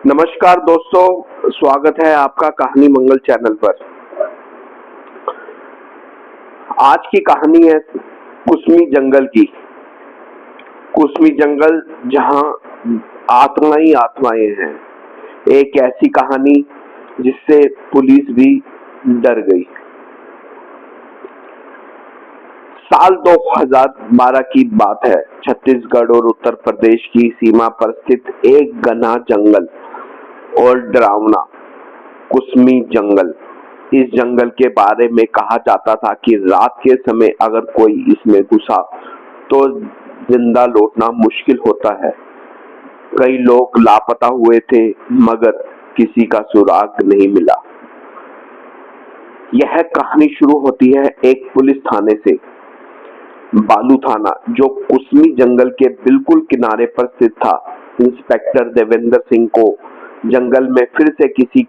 नमस्कार दोस्तों, स्वागत है आपका कहानी मंगल चैनल पर। आज की कहानी है कुसमी जंगल की। कुसमी जंगल जहां आत्माएं ही आत्माएं हैं। एक ऐसी कहानी जिससे पुलिस भी डर गई। साल 2012 की बात है। छत्तीसगढ़ और उत्तर प्रदेश की सीमा पर स्थित एक घना जंगल और डरावना कुसमी जंगल। इस जंगल के बारे में कहा जाता था कि रात के समय अगर कोई इसमें घुसा तो जिंदा लौटना मुश्किल होता है। कई लोग लापता हुए थे मगर किसी का सुराग नहीं मिला। यह कहानी शुरू होती है एक पुलिस थाने से। बालू थाना, जो कुसमी जंगल के बिल्कुल किनारे पर स्थित था। इंस्पेक्टर देवेंद्र सिंह को जंगल में फिर से किसी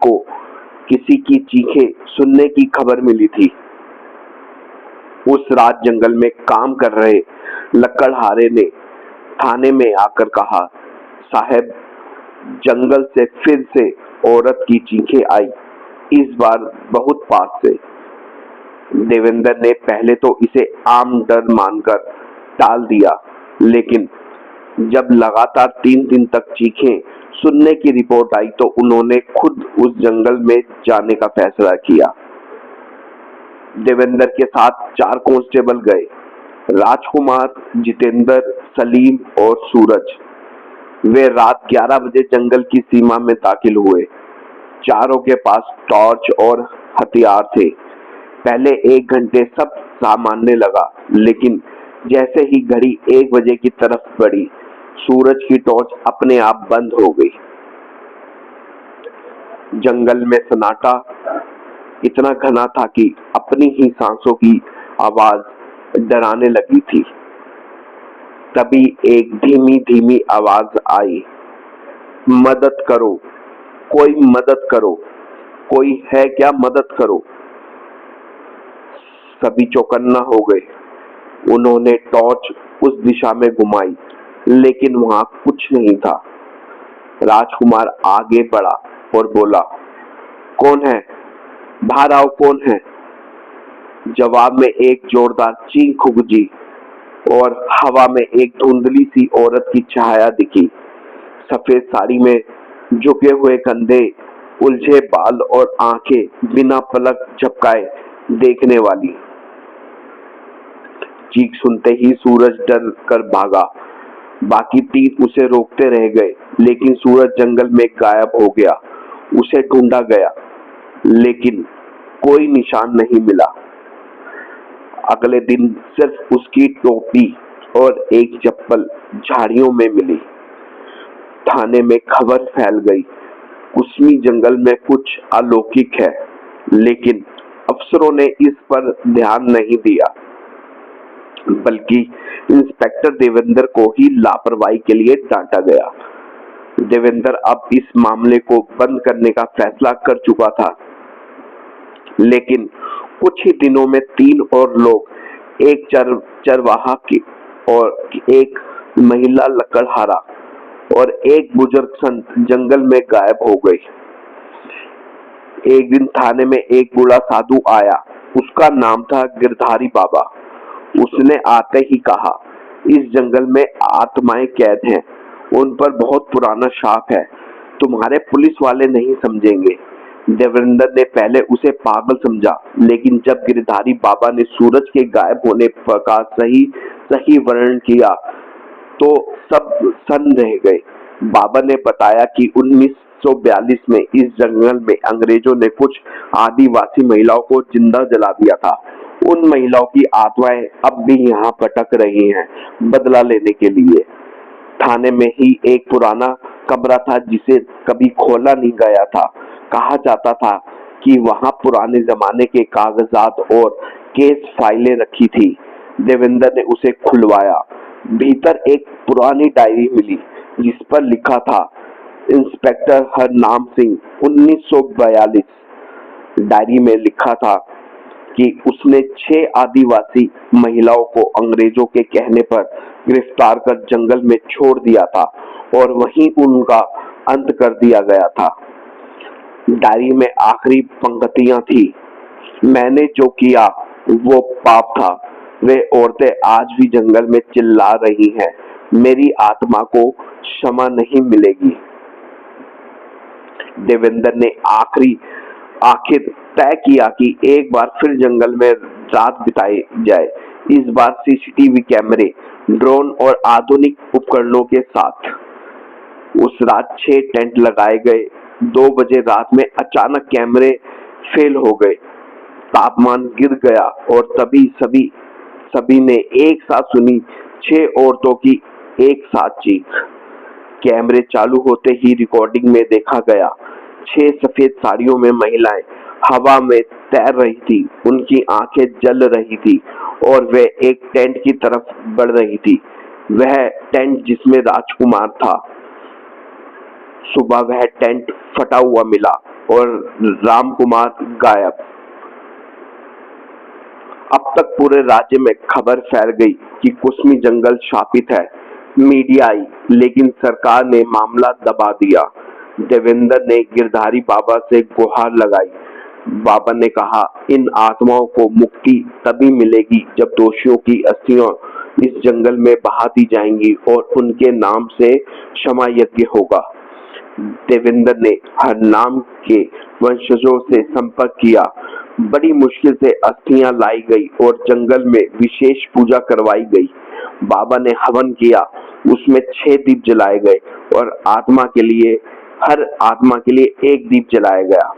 की चीखें सुनने की खबर मिली थी। उस रात जंगल में काम कर रहे लकड़हारे ने थाने में आकर कहा, साहब, जंगल से फिर से औरत की चीखें आई, इस बार बहुत पास से। देवेंद्र ने पहले तो इसे आम डर मानकर टाल दिया, लेकिन जब लगातार 3 दिन तक चीखें सुनने की रिपोर्ट आई तो उन्होंने खुद उस जंगल में जाने का फैसला किया। देवेंद्र के साथ 4 कांस्टेबल गए, राजकुमार, जितेंद्र, सलीम और सूरज। वे रात 11 बजे जंगल की सीमा में दाखिल हुए। चारों के पास टॉर्च और हथियार थे। पहले 1 घंटे सब सामान्य लगा, लेकिन जैसे ही घड़ी 1 बजे की तरफ बढ़ी, सूरज की टॉर्च अपने आप बंद हो गई। जंगल में सन्नाटा इतना घना था कि अपनी ही सांसों की आवाज डराने लगी थी। तभी एक धीमी धीमी आवाज आई, मदद करो, कोई मदद करो, कोई है क्या, मदद करो। सभी चौकन्ना हो गए। उन्होंने टॉर्च उस दिशा में घुमाई, लेकिन वहां कुछ नहीं था। राजकुमार आगे बढ़ा और बोला, कौन है, बाहर आओ, कौन है। जवाब में एक जोरदार चीख गूंजी और हवा में एक धुंधली सी औरत की छाया दिखी। सफेद साड़ी में झुके हुए कंधे, उलझे बाल और आंखें बिना पलक झपकाए देखने वाली। चीख सुनते ही सूरज डर कर भागा। बाकी 3 उसे रोकते रह गए, लेकिन सूरज जंगल में गायब हो गया। उसे ढूंढा गया, लेकिन कोई निशान नहीं मिला। अगले दिन सिर्फ उसकी टोपी और एक चप्पल झाड़ियों में मिली। थाने में खबर फैल गई, कुसमी जंगल में कुछ अलौकिक है, लेकिन अफसरों ने इस पर ध्यान नहीं दिया, बल्कि इंस्पेक्टर देवेंद्र को ही लापरवाही के लिए डांटा गया। देवेंद्र अब इस मामले को बंद करने का फैसला कर चुका था, लेकिन कुछ ही दिनों में 3 और लोग, एक चरवाहा की और एक महिला लकड़हारा और एक बुजुर्ग संत जंगल में गायब हो गए। एक दिन थाने में एक बूढ़ा साधु आया। उसका नाम था गिरधारी बाबा। उसने आते ही कहा, इस जंगल में आत्माएं कैद हैं, उन पर बहुत पुराना शाप है, तुम्हारे पुलिस वाले नहीं समझेंगे। देवेंद्र ने पहले उसे पागल समझा, लेकिन जब गिरधारी बाबा ने सूरज के गायब होने का सही वर्णन किया तो सब सन रह गए। बाबा ने बताया कि 1942 में इस जंगल में अंग्रेजों ने कुछ आदिवासी महिलाओं को जिंदा जला दिया था। उन महिलाओं की आत्माएं अब भी यहाँ भटक रही हैं, बदला लेने के लिए। थाने में ही एक पुराना कमरा था जिसे कभी खोला नहीं गया था। कहा जाता था कि वहां पुराने जमाने के कागजात और केस फाइलें रखी थी। देवेंद्र ने उसे खुलवाया। भीतर एक पुरानी डायरी मिली जिस पर लिखा था, इंस्पेक्टर हरनाम सिंह, 1942। डायरी में लिखा था कि उसने 6 आदिवासी महिलाओं को अंग्रेजों के कहने पर गिरफ्तार कर जंगल में छोड़ दिया था और वहीं उनका अंत कर दिया गया था। डायरी में आखिरी पंक्तियां थी, मैंने जो किया वो पाप था। वे औरतें आज भी जंगल में चिल्ला रही हैं, मेरी आत्मा को क्षमा नहीं मिलेगी। देवेंद्र ने आखिर तय किया कि एक बार फिर जंगल में रात बिताई जाए, इस बार सीसीटीवी कैमरे, ड्रोन और आधुनिक उपकरणों के साथ। उस रात 6 टेंट लगाए गए। 2 बजे रात में अचानक कैमरे फेल हो गए, तापमान गिर गया और तभी सभी ने एक साथ सुनी 6 औरतों की एक साथ चीख। कैमरे चालू होते ही रिकॉर्डिंग में देखा गया 6 सफेद साड़ियों में महिलाएं हवा में तैर रही थी, उनकी आंखें जल रही थी और वे एक टेंट की तरफ बढ़ रही थी, वह टेंट जिसमें राजकुमार था। सुबह वह टेंट फटा हुआ मिला और रामकुमार गायब। अब तक पूरे राज्य में खबर फैल गई कि कुसमी जंगल शापित है। मीडिया आई, लेकिन सरकार ने मामला दबा दिया। देवेंद्र ने गिरधारी बाबा से गुहार लगाई। बाबा ने कहा, इन आत्माओं को मुक्ति तभी मिलेगी जब दोषियों की अस्थियां इस जंगल में बहा दी जाएंगी और उनके नाम से क्षमा यज्ञ होगा। देवेंद्र ने हर नाम के वंशजों से संपर्क किया। बड़ी मुश्किल से अस्थियां लाई गई और जंगल में विशेष पूजा करवाई गई। बाबा ने हवन किया, उसमें 6 दीप जलाए गए और हर आत्मा के लिए 1 दीप जलाया गया।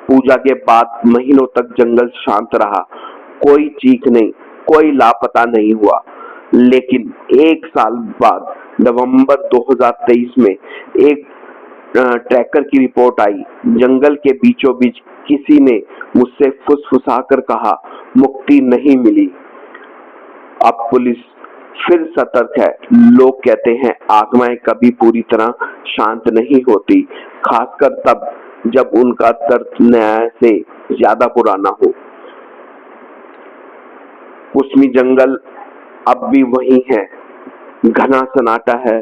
पूजा के बाद महीनों तक जंगल शांत रहा, कोई चीख नहीं, कोई लापता नहीं हुआ। लेकिन 1 साल बाद नवंबर 2023 में एक ट्रैकर की रिपोर्ट आई। जंगल के बीचों बीच किसी ने मुझसे फुसफुसाकर कहा, मुक्ति नहीं मिली। अब पुलिस फिर सतर्क है। लोग कहते हैं आत्माएं कभी पूरी तरह शांत नहीं होती, खासकर तब जब उनका दर्द न्याय से ज्यादा पुराना हो। कुसमी जंगल अब भी वही है, घना सन्नाटा है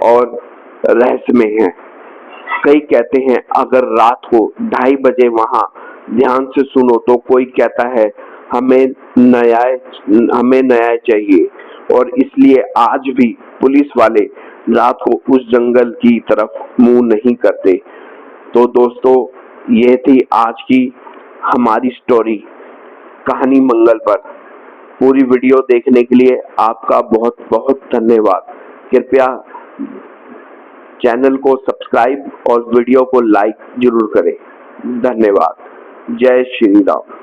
और रहस्यमय है। कई कहते हैं अगर रात को 2:30 बजे वहां ध्यान से सुनो तो कोई कहता है हमें न्याय चाहिए, और इसलिए आज भी पुलिस वाले रात को उस जंगल की तरफ मुंह नहीं करते। तो दोस्तों, ये थी आज की हमारी स्टोरी, कहानी मंगल पर। पूरी वीडियो देखने के लिए आपका बहुत बहुत धन्यवाद। कृपया चैनल को सब्सक्राइब और वीडियो को लाइक जरूर करें। धन्यवाद। जय श्री राम।